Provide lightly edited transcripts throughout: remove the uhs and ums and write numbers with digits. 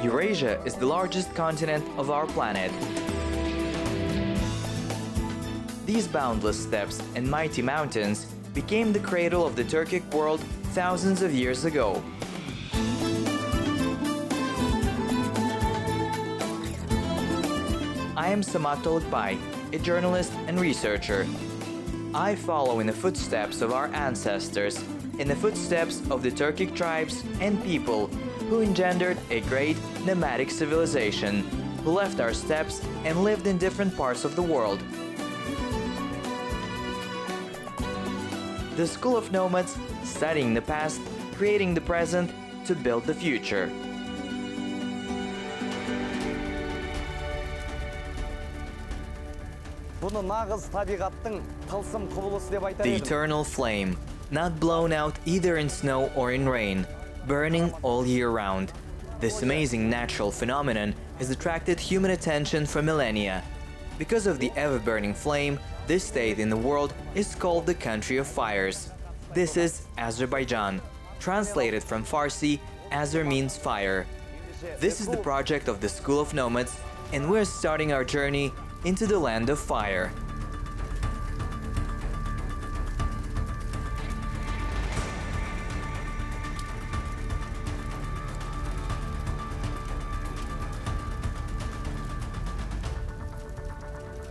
Eurasia is the largest continent of our planet. These boundless steppes and mighty mountains became the cradle of the Turkic world thousands of years ago. I am Samat Tolukbay, a journalist and researcher. I follow in the footsteps of our ancestors, in the footsteps of the Turkic tribes and people who engendered a great nomadic civilization, who left our steppes and lived in different parts of the world. The School of Nomads, studying the past, creating the present to build the future. The eternal flame, not blown out either in snow or in rain, burning all year round. This amazing natural phenomenon has attracted human attention for millennia. Because of the ever-burning flame, this state in the world is called the country of fires. This is Azerbaijan. Translated from Farsi, Azer means fire. This is the project of the School of Nomads, and we're starting our journey into the land of fire.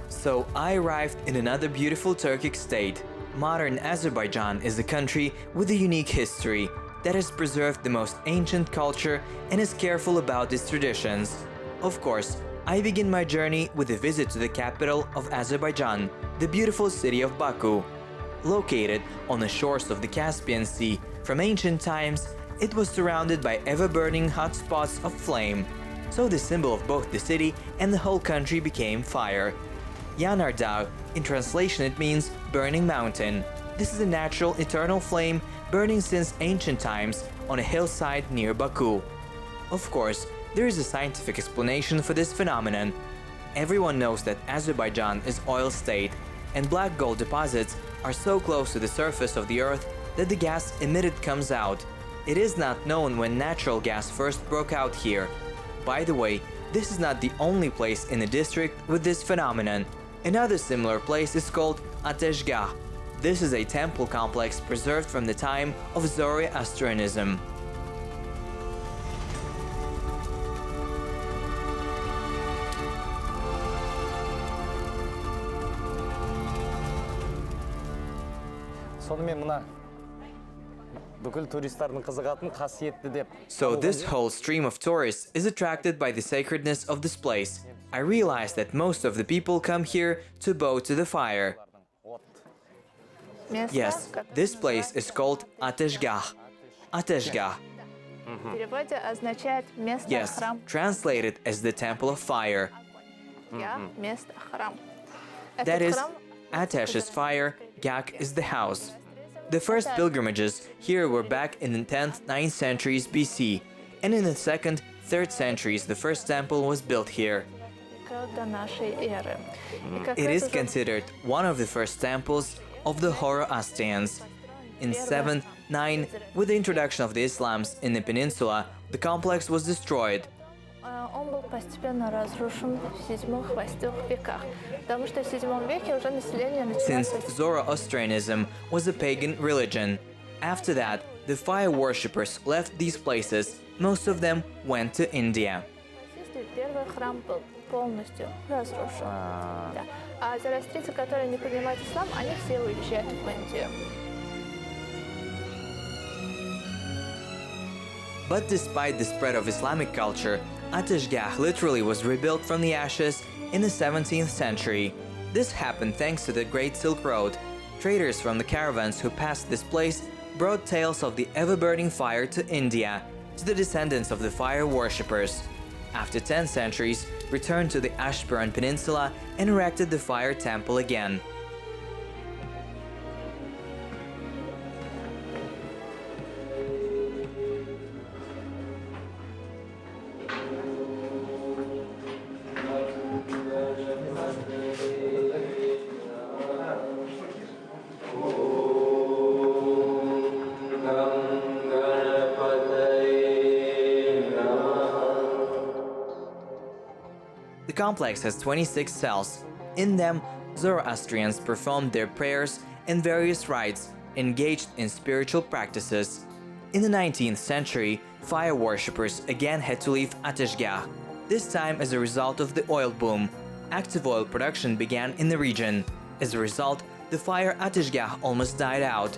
So I arrived in another beautiful Turkic state. Modern Azerbaijan is a country with a unique history that has preserved the most ancient culture and is careful about its traditions. Of course, I begin my journey with a visit to the capital of Azerbaijan, the beautiful city of Baku. Located on the shores of the Caspian Sea, from ancient times, it was surrounded by ever-burning hot spots of flame. So the symbol of both the city and the whole country became fire. Yanardag, in translation it means burning mountain. This is a natural eternal flame burning since ancient times on a hillside near Baku. Of course, there is a scientific explanation for this phenomenon. Everyone knows that Azerbaijan is oil state, and black gold deposits are so close to the surface of the earth that the gas emitted comes out. It is not known when natural gas first broke out here. By the way, this is not the only place in the district with this phenomenon. Another similar place is called Ateşgah. This is a temple complex preserved from the time of Zoroastrianism. So this whole stream of tourists is attracted by the sacredness of this place. I realized that most of the people come here to bow to the fire. Yes, this place is called Ateşgah. Ateşgah. Yes, translated as the Temple of Fire. That is, Ateş is fire, Gah is the house. The first pilgrimages here were back in the 10th, 9th centuries BC, and in the 2nd, 3rd centuries the first temple was built here. It is considered one of the first temples of the Zoroastrians. In 7th, 9th, with the introduction of the Islams in the peninsula, the complex was destroyed. Он был постепенно разрушен в 7-8 веках, потому что в 7 веке уже население начало... Since Zoroastrianism was a pagan religion. After that, the fire worshippers left these places. Most of them went to India. Первый храм был полностью разрушен. Да. А зороастрийцы, которые не принимают ислам, они все уезжают в Индию. But despite the spread of Islamic culture, Ateşgah literally was rebuilt from the ashes in the 17th century. This happened thanks to the Great Silk Road. Traders from the caravans who passed this place brought tales of the ever-burning fire to India, to the descendants of the fire worshippers. After 10 centuries, returned to the Ashburan Peninsula and erected the fire temple again. complex has 26 cells. In them, Zoroastrians performed their prayers and various rites, engaged in spiritual practices. In the 19th century, fire worshippers again had to leave Ateşgah, this time as a result of the oil boom. Active oil production began in the region. As a result, the fire Ateşgah almost died out.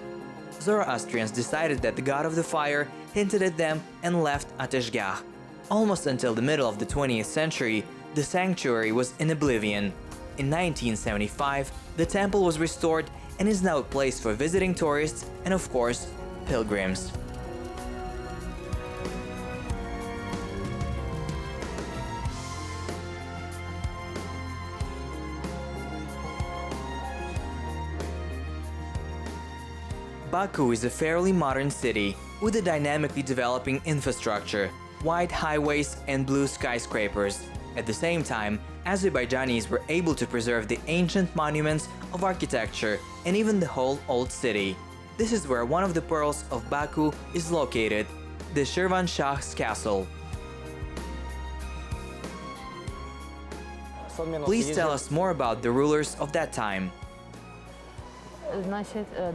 Zoroastrians decided that the god of the fire hinted at them and left Ateşgah. Almost until the middle of the 20th century, the sanctuary was in oblivion. In 1975, the temple was restored and is now a place for visiting tourists and, of course, pilgrims. Baku is a fairly modern city with a dynamically developing infrastructure, wide highways and blue skyscrapers. At the same time, Azerbaijanis were able to preserve the ancient monuments of architecture and even the whole old city. This is where one of the pearls of Baku is located, the Shirvanshah's castle. Please tell us more about the rulers of that time.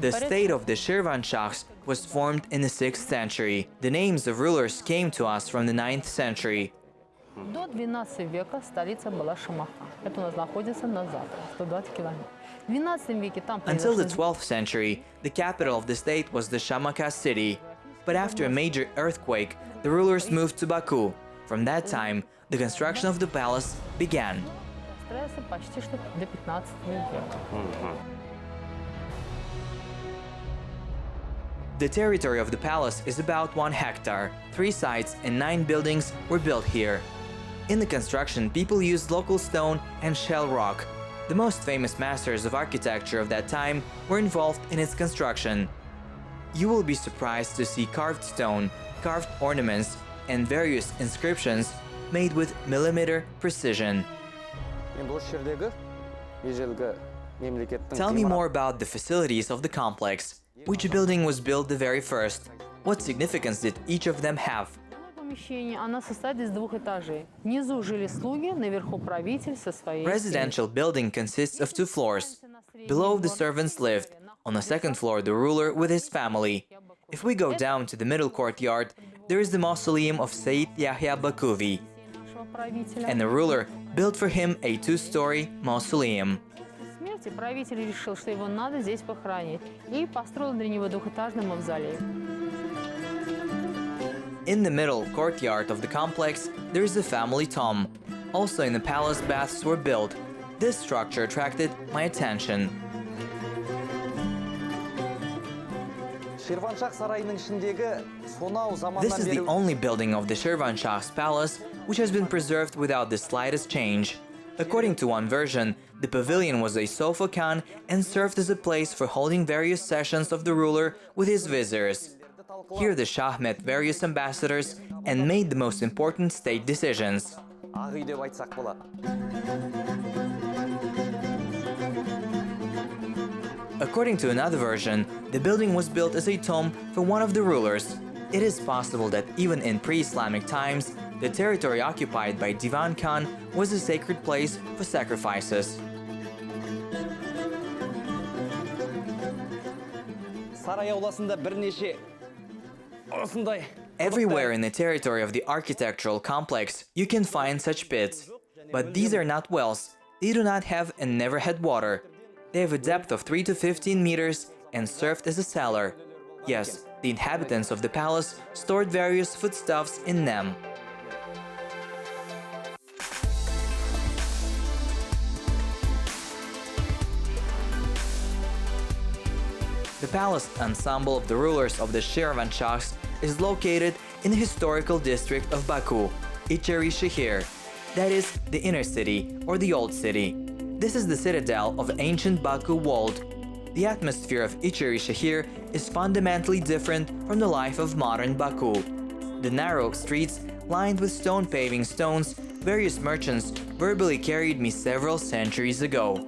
The state of the Shirvanshahs was formed in the 6th century. The names of rulers came to us from the 9th century. До 12 века столица была Шамаха. Это у нас находится на запад, 120 километров. В 12 веке там Until the 12th century, the capital of the state was the Shamaka city. But after a major earthquake, the rulers moved to Baku. From that time, the construction of the palace began. строился почти что до 15 века. The territory of the palace is about 1 hectare. 3 sites and 9 buildings were built here. In the construction, people used local stone and shell rock. The most famous masters of architecture of that time were involved in its construction. You will be surprised to see carved stone, carved ornaments, and various inscriptions made with millimeter precision. Tell me more about the facilities of the complex. Which building was built the very first? What significance did each of them have? Она состоит из 2 этажей. Внизу жили слуги, наверху правитель со своей. Residential building consists of 2 floors. Below, the servants lived. On the 2nd floor, the ruler with his family. If we go down to the middle courtyard, there is the mausoleum of Sayyid Yahya Bakuvi, and the ruler built for him a 2-story mausoleum. Правитель решил, что его надо здесь похоронить, и построил для него 2-этажный мавзолей. In the middle courtyard of the complex, there is a family tomb. Also in the palace, baths were built. This structure attracted my attention. This is the only building of the Shirvanshah's palace which has been preserved without the slightest change. According to one version, the pavilion was a sofa khan and served as a place for holding various sessions of the ruler with his visitors. Here the Shah met various ambassadors and made the most important state decisions. According to another version, the building was built as a tomb for one of the rulers. It is possible that even in pre-Islamic times, the territory occupied by Divan Khan was a sacred place for sacrifices. Everywhere in the territory of the architectural complex, you can find such pits. But these are not wells. They do not have and never had water. They have a depth of 3 to 15 meters and served as a cellar. Yes, the inhabitants of the palace stored various foodstuffs in them. The palace ensemble of the rulers of the Shirvanshahs is located in the historical district of Baku, İçeri Şehir, that is, the inner city or the old city. This is the citadel of ancient Baku walled. The atmosphere of İçeri Şehir is fundamentally different from the life of modern Baku. The narrow streets, lined with stone paving stones, various merchants verbally carried me several centuries ago.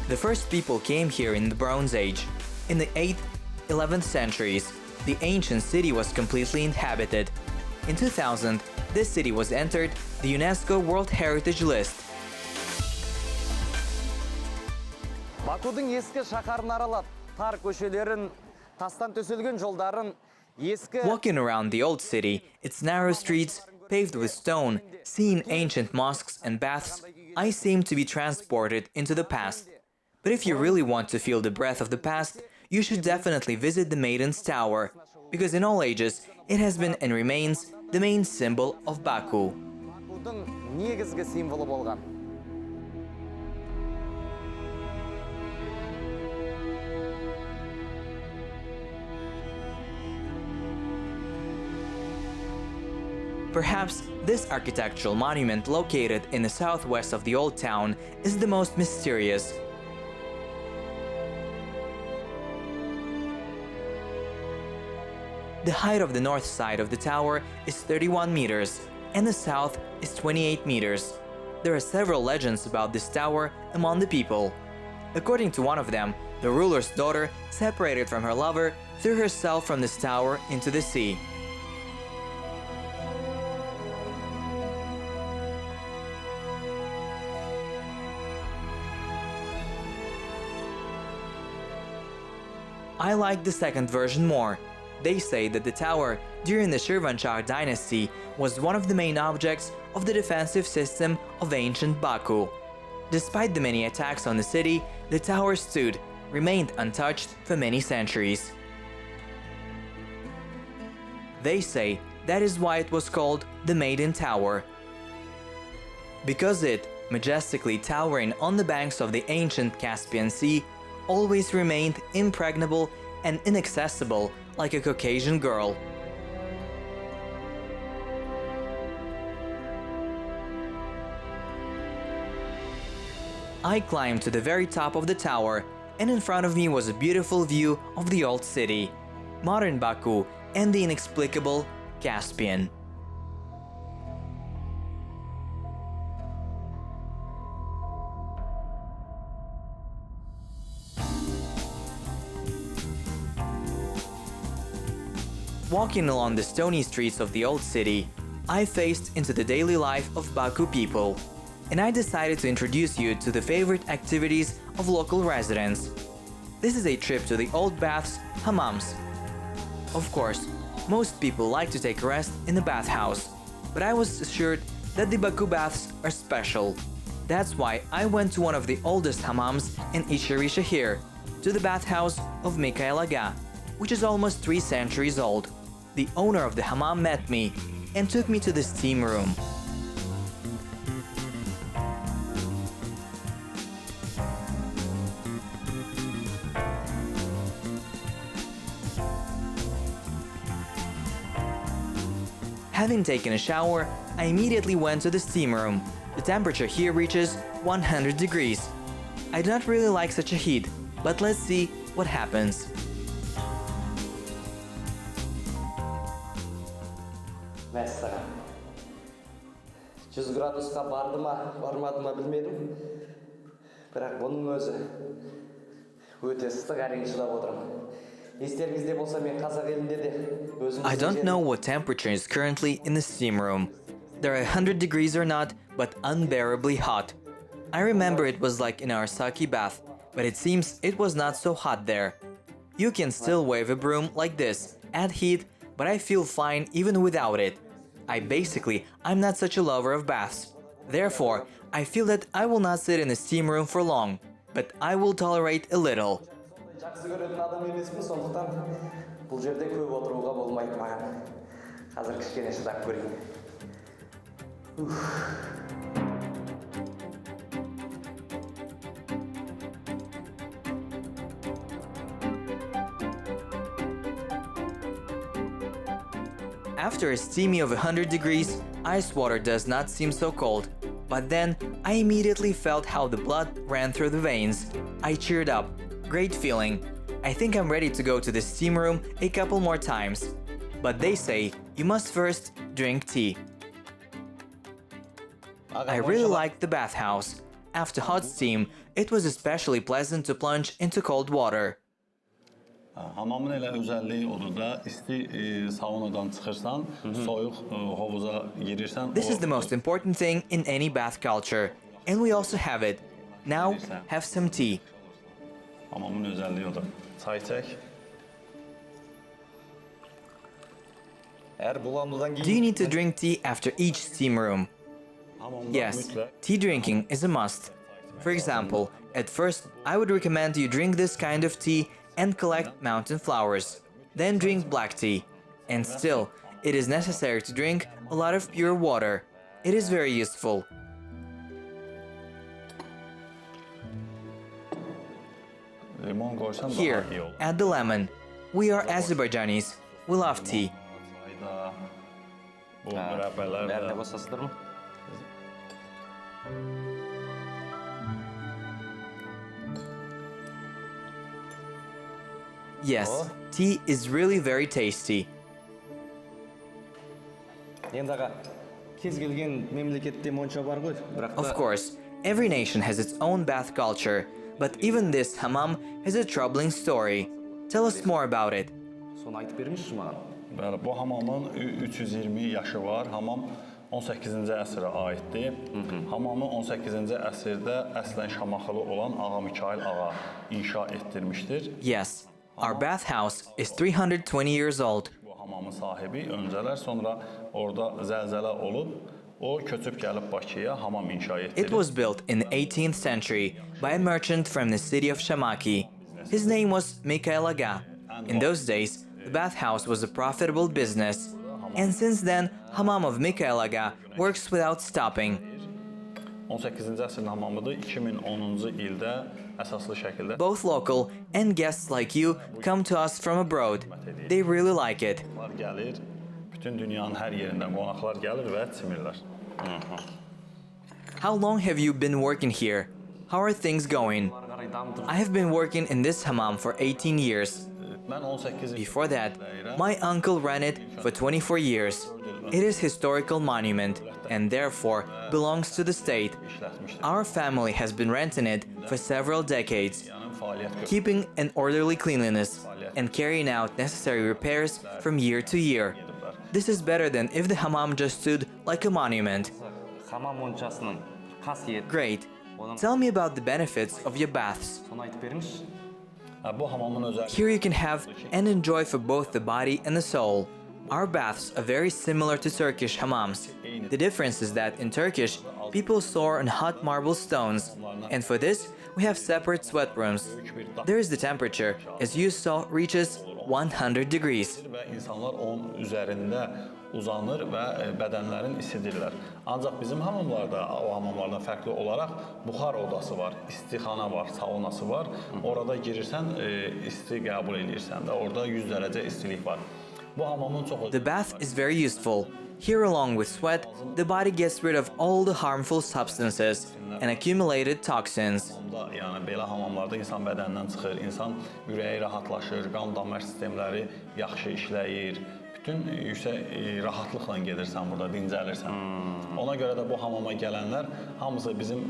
The first people came here in the Bronze Age. In the 8th, 11th centuries, the ancient city was completely inhabited. In 2000, this city was entered the UNESCO World Heritage List. Бакудың ескі шаһарын аралап, тар көшелерін, тастан төселген жолдарын, ескі... Walking around the old city, its narrow streets, paved with stone, seeing ancient mosques and baths, I seem to be transported into the past. But if you really want to feel the breath of the past, you should definitely visit the Maiden's Tower, because in all ages, it has been and remains the main symbol of Baku. Бакудың негізгі символы болған. Perhaps this architectural monument located in the southwest of the old town is the most mysterious. The height of the north side of the tower is 31 meters, and the south is 28 meters. There are several legends about this tower among the people. According to one of them, the ruler's daughter, separated from her lover, threw herself from this tower into the sea. I like the second version more. They say that the tower, during the Shirvanshah dynasty, was one of the main objects of the defensive system of ancient Baku. Despite the many attacks on the city, the tower stood, remained untouched for many centuries. They say that is why it was called the Maiden Tower. Because it, majestically towering on the banks of the ancient Caspian Sea, always remained impregnable and inaccessible like a Caucasian girl. I climbed to the very top of the tower, and in front of me was a beautiful view of the old city, modern Baku, and the inexplicable Caspian. Walking along the stony streets of the old city, I faced into the daily life of Baku people, and I decided to introduce you to the favorite activities of local residents. This is a trip to the old baths, hammams. Of course, most people like to take a rest in the bathhouse, but I was assured that the Baku baths are special. That's why I went to one of the oldest hammams in Isharisha here, to the bathhouse of Yanardag, which is almost 3 centuries old. The owner of the hammam met me and took me to the steam room. Having taken a shower, I immediately went to the steam room. The temperature here reaches 100 degrees. I do not really like such a heat, but let's see what happens. Мәссаған. 100 градусқа барды ма, бармады ма білмедім. Бірақ бұның өзі өте ыстық, әрең шыдап отырмын. Естеріңізде болса, мен қазақ елінде де өзім... I don't know what temperature is currently in the steam room. There are 100 degrees or not, but unbearably hot. I remember it was like in our Saki bath, but it seems it was not so hot there. You can still wave a broom like this, add heat, but I feel fine even without it. I'm not such a lover of baths. Therefore, I feel that I will not sit in the steam room for long, but I will tolerate a little. Жақсы көретін адам емеспін, сондықтан бұл жерде көп отыруға болмайды маған. Қазір кішкене шыдап көрейін. After a steamy of 100 degrees, ice water does not seem so cold. But then, I immediately felt how the blood ran through the veins. I cheered up. Great feeling. I think I'm ready to go to the steam room a couple more times. But they say you must first drink tea. I really liked the bathhouse. after hot steam, it was especially pleasant to plunge into cold water. Hamamın elə özəlliyi odur da, isti saunadan çıxırsan, soyuq hovuza girirsən. This is the most important thing in any bath culture, and we also have it. Now, have some tea. Hamamın özəlliyi odur. Çay çək. Do you need to drink tea after each steam room? Yes, tea drinking is a must. For example, at first, I would recommend you drink this kind of tea and collect mountain flowers. Then drink black tea. And still, it is necessary to drink a lot of pure water. It is very useful. Limon qoysan daha Here, iyi olur. add the lemon. We are Azerbaijanis. We love tea. Çayda, bu mürəbbələr Bərdə də. qoşasıdır mı? Yes, tea is really very tasty. Енді аға, кез келген мемлекетте монша бар ғой, бірақ Of course, every nation has its own bath culture, but even this hammam has a troubling story. Tell us more about it. соны айтып беріңізші маған. Bəli, bu hamamın 320 yaşı var. Hamam 18-ci əsrə aiddir. Hamamı 18-ci əsrdə əslən Şamaxılı olan Ağa Mikail ağa inşa etdirmişdir. Yes, our bathhouse is 320 years old. Bu hamamın sahibi öncələr, sonra orada zəlzələ olub, o köçüb gəlib Bakıya hamam inşa etdirib. It was built in the 18th century by a merchant from the city of Shamaki. His name was Mikhail Aga. In those days, the bathhouse was a profitable business. And since then, hammam of Mikhail Aga works without stopping. 18-ci əsrin hamamıdır. 2010-cu ildə əsaslı şəkildə Both local and guests like you come to us from abroad. They really like it. qonaqlar gəlir. Bütün dünyanın hər yerindən qonaqlar gəlir və çimirlər. How long have you been working here? How are things going? I have been working in this hammam for 18 years. Mən 18 Before that, my uncle ran it for 24 years. It is historical monument and therefore belongs to the state. Our family has been renting it for several decades, keeping an orderly cleanliness and carrying out necessary repairs from year to year. This is better than if the hammam just stood like a monument. Хамам моншасының қасиеті. Great. Tell me about the benefits of your baths. Соны айтып беріңізші. Bu hamamın özəlliyi Here you can have and enjoy for both the body and the soul. Our baths are very similar to Turkish hammams. The difference is that in Turkish, people store on hot marble stones, and for this, we have separate sweat rooms. There is the temperature, as you saw, reaches 100 degrees. və insanlar onun üzərində uzanır və bədənlərin isidirlər. Ancaq bizim hamamlarda, o hamamlardan fərqli olaraq buxar odası var, istixana var, saunası var. Orada girirsən, isti qəbul edirsən də, orada 100 dərəcə istilik var. Bu hamamın çox The bath is very useful. Here, along with sweat, the body gets rid of all the harmful substances and accumulated toxins. Yəni belə hamamlarda insan bədəndən çıxır, insan ürəyi rahatlaşır, qan damar sistemləri yaxşı işləyir. Bütün yüksək rahatlıqla gedirsən burada, dincəlirsən. Ona görə də bu hamama gələnlər hamısı bizim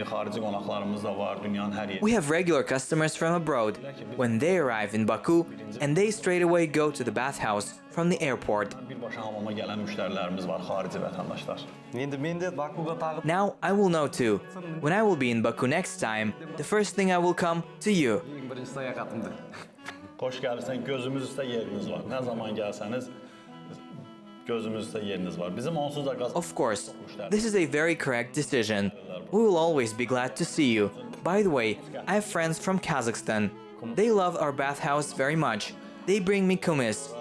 xarici qonaqlarımız da var, dünyanın hər We yerində. have regular customers from abroad. When they arrive in Baku, and they straight away go to the bathhouse from the airport. Birbaşa hamama gələn müştərilərimiz var, xarici vətəndaşlar. Енді мен де Бакуға тағы Now I will know too. When I will be in Baku next time, the first thing I will come to you. ең бірінші саяхатымды. Xoş gəlirsən, gözümüz üstə yeriniz var. Nə zaman gəlsəniz, gözümüz üstə yeriniz var. Bizim onsuz da qaz... Of course, this is a very correct decision. We will always be glad to see you. By the way, I have friends from Kazakhstan. They love our bathhouse very much. They bring me kumis,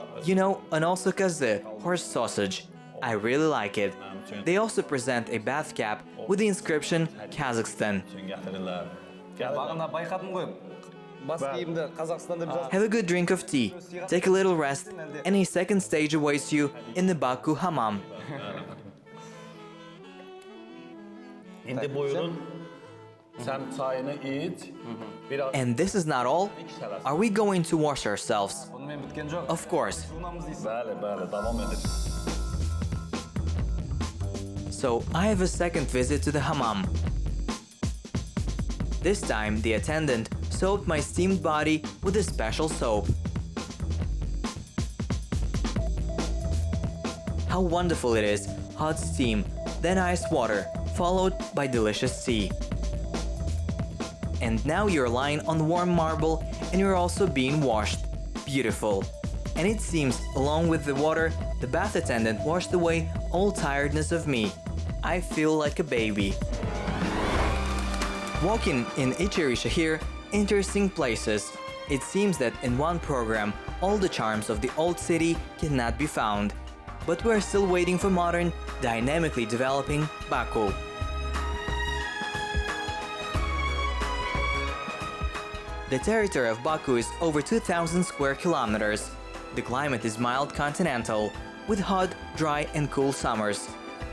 and also kazı, horse sausage. I really like it. They also present a bath cap with the inscription Kazakhstan. üçün gətirirlər. Gəlirlər. Бағана байқадым ғой. Бас киімді Қазақстанда бір Have a good drink of tea, take a little rest, and a second stage awaits you in the Baku hammam. İndi buyurun, sən çayını iç, biraz... And this is not all. Are we going to wash ourselves? Онымен біткен жоқ. Of course. Жуынамыз дейсің. Bəli, davam edir. So I have a second visit to the hammam. This time, the attendant soaped my steamed body with a special soap. How wonderful it is! Hot steam, then ice water, followed by delicious sea. And now you're lying on warm marble and you're also being washed. Beautiful. And it seems, along with the water, the bath attendant washed away all tiredness of me. I feel like a baby. Walking in Içerişehir, interesting places. It seems that in one program, all the charms of the old city cannot be found. But we're still waiting for modern, dynamically developing Baku. The territory of Baku is over 2,000 square kilometers. The climate is mild continental, with hot, dry and cool summers.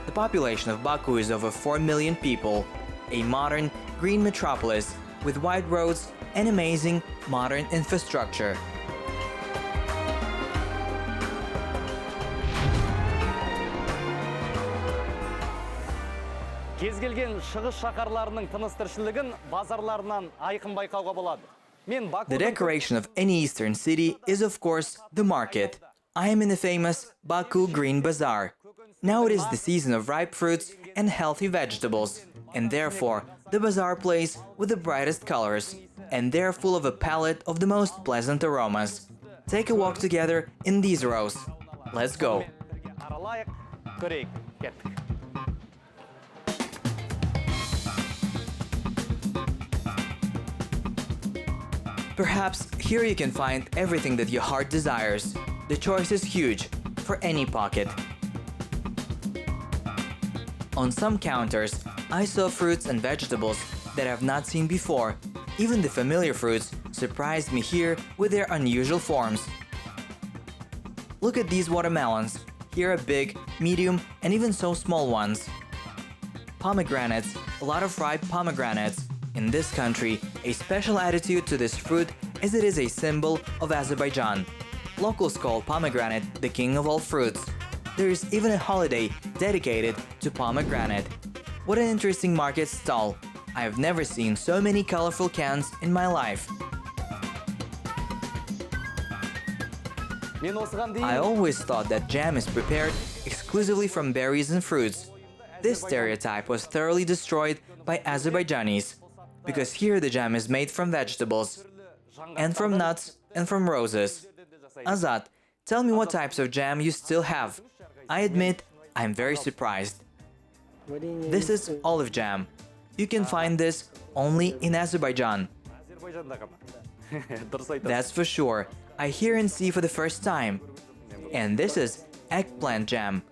The population of Baku is over 4 million people. A modern, green metropolis with wide roads and amazing, modern infrastructure. Кез келген шығыс шаһарларының тыныс-тіршілігін базарларынан айқын байқауға болады. The decoration of any eastern city is, of course, the market. I am in the famous Baku Green Bazaar. Now it is the season of ripe fruits and healthy vegetables, and therefore the bazaar plays with the brightest colors, and they're full of a palette of the most pleasant aromas. Take a walk together in these rows. Let's go. Аралайық, көрейік, кеттік. Perhaps here you can find everything that your heart desires. The choice is huge, for any pocket. On some counters, I saw fruits and vegetables that I've not seen before. Even the familiar fruits surprised me here with their unusual forms. Look at these watermelons. Here are big, medium, and even so small ones. Pomegranates, a lot of ripe pomegranates. In this country, a special attitude to this fruit as it is a symbol of Azerbaijan. Locals call pomegranate the king of all fruits. There is even a holiday dedicated to pomegranate. What an interesting market stall. I have never seen so many colorful cans in my life. I always thought that jam is prepared exclusively from berries and fruits. This stereotype was thoroughly destroyed by Azerbaijanis, because here the jam is made from vegetables, and from nuts, and from roses. Azat, tell me what types of jam you still have. I admit, I'm very surprised. This is olive jam. You can find this only in Azerbaijan. That's for sure. I hear and see for the first time. And this is eggplant jam.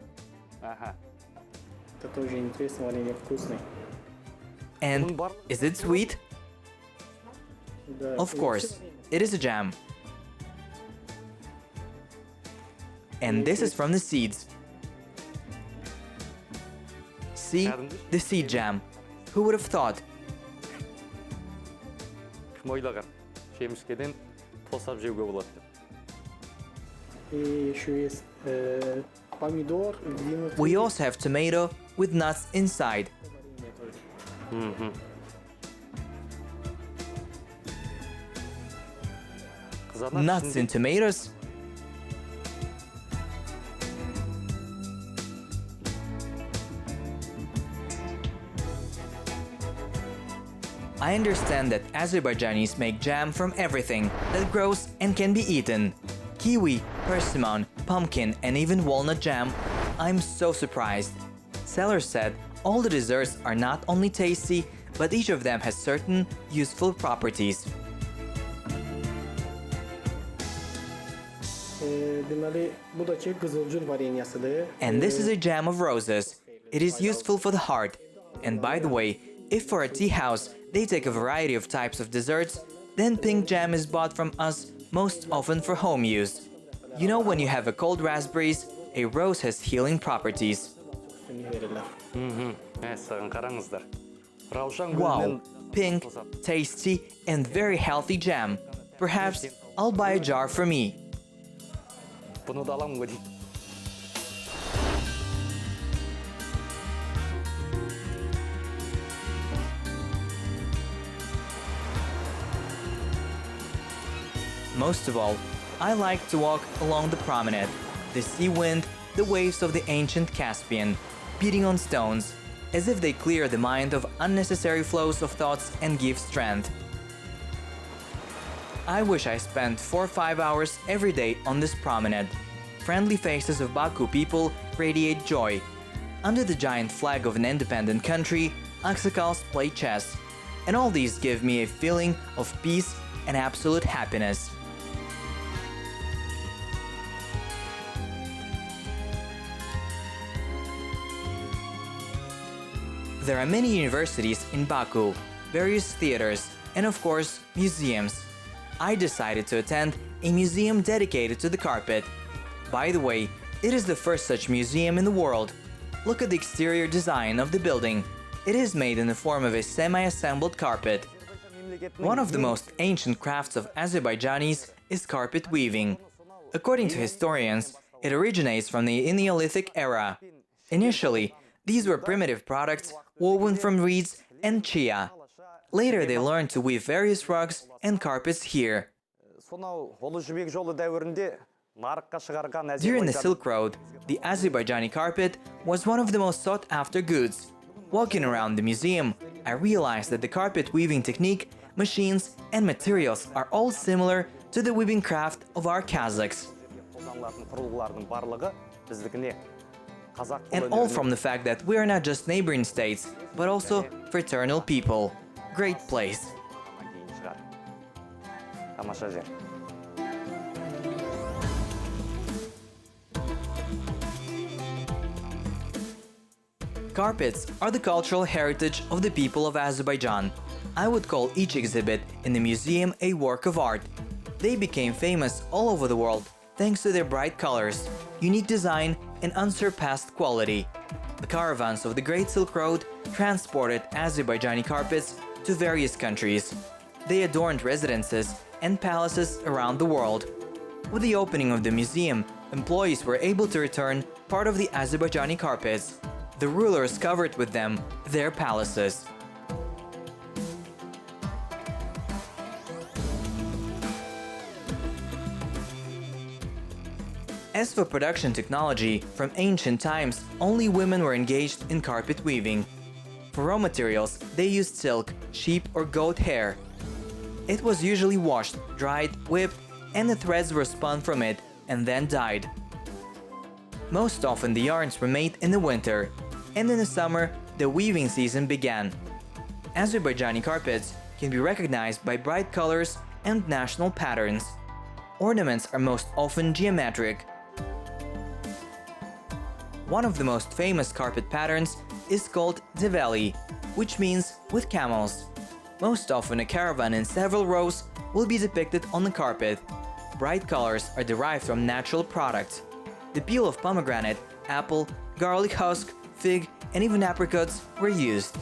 And is it sweet? Of course, it is a jam. And this is from the seeds. See, the seed jam. Who would have thought? We also have tomato with nuts inside. Nuts in tomatoes? I understand that Azerbaijanis make jam from everything that grows and can be eaten. Kiwi, persimmon, pumpkin, and even walnut jam. I'm so surprised. Sellers said all the desserts are not only tasty, but each of them has certain useful properties. And this is a jam of roses. It is useful for the heart. And by the way, if for a tea house they take a variety of types of desserts, then pink jam is bought from us most often for home use. You know, when you have a cold raspberries, a rose has healing properties. Wow, pink, tasty and very healthy jam. Perhaps I'll buy a jar for me. Most of all, I like to walk along the promenade, the sea wind, the waves of the ancient Caspian, beating on stones, as if they clear the mind of unnecessary flows of thoughts and give strength. I wish I spent 4 or 5 hours every day on this promenade. Friendly faces of Baku people radiate joy. Under the giant flag of an independent country, Aksakals play chess, and all these give me a feeling of peace and absolute happiness. There are many universities in Baku, various theaters, and of course, museums. I decided to attend a museum dedicated to the carpet. By the way, it is the first such museum in the world. Look at the exterior design of the building. It is made in the form of a semi-assembled carpet. One of the most ancient crafts of Azerbaijanis is carpet weaving. According to historians, it originates from the Neolithic era. Initially, these were primitive products woven from reeds and chia. Later they learned to weave various rugs and carpets here. During the Silk Road, the Azerbaijani carpet was one of the most sought-after goods. Walking around the museum, I realized that the carpet weaving technique, machines and materials are all similar to the weaving craft of our Kazakhs. And all from the fact that we are not just neighboring states, but also fraternal people. Great place. Carpets are the cultural heritage of the people of Azerbaijan. I would call each exhibit in the museum a work of art. They became famous all over the world thanks to their bright colors, unique design and unsurpassed quality. The caravans of the Great Silk Road transported Azerbaijani carpets to various countries. They adorned residences and palaces around the world. With the opening of the museum, employees were able to return part of the Azerbaijani carpets. The rulers covered with them their palaces. As for production technology, from ancient times, only women were engaged in carpet weaving. For raw materials, they used silk, sheep or goat hair. It was usually washed, dried, whipped, and the threads were spun from it and then dyed. Most often the yarns were made in the winter, and in the summer the weaving season began. Azerbaijani carpets can be recognized by bright colors and national patterns. Ornaments are most often geometric. One of the most famous carpet patterns is called Joly, which means with camels. Most often a caravan in several rows will be depicted on the carpet. Bright colors are derived from natural products. The peel of pomegranate, apple, garlic husk, fig, and even apricots were used.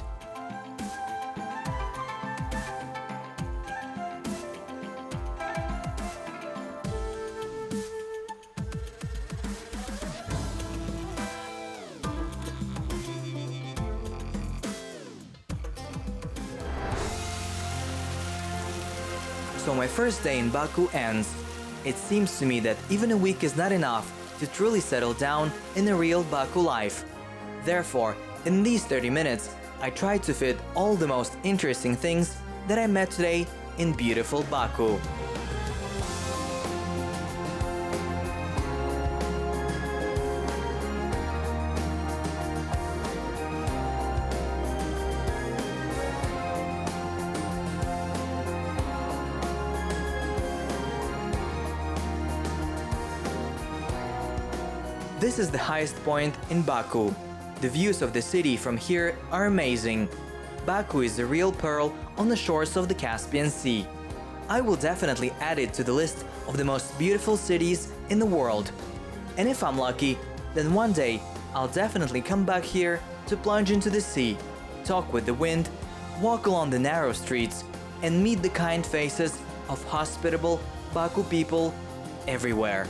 So my first day in Baku ends. It seems to me that even a week is not enough to truly settle down in a real Baku life. Therefore, in these 30 minutes, I tried to fit all the most interesting things that I met today in beautiful Baku. This is the highest point in Baku. The views of the city from here are amazing. Baku is a real pearl on the shores of the Caspian Sea. I will definitely add it to the list of the most beautiful cities in the world. And if I'm lucky, then one day I'll definitely come back here to plunge into the sea, talk with the wind, walk along the narrow streets, and meet the kind faces of hospitable Baku people everywhere.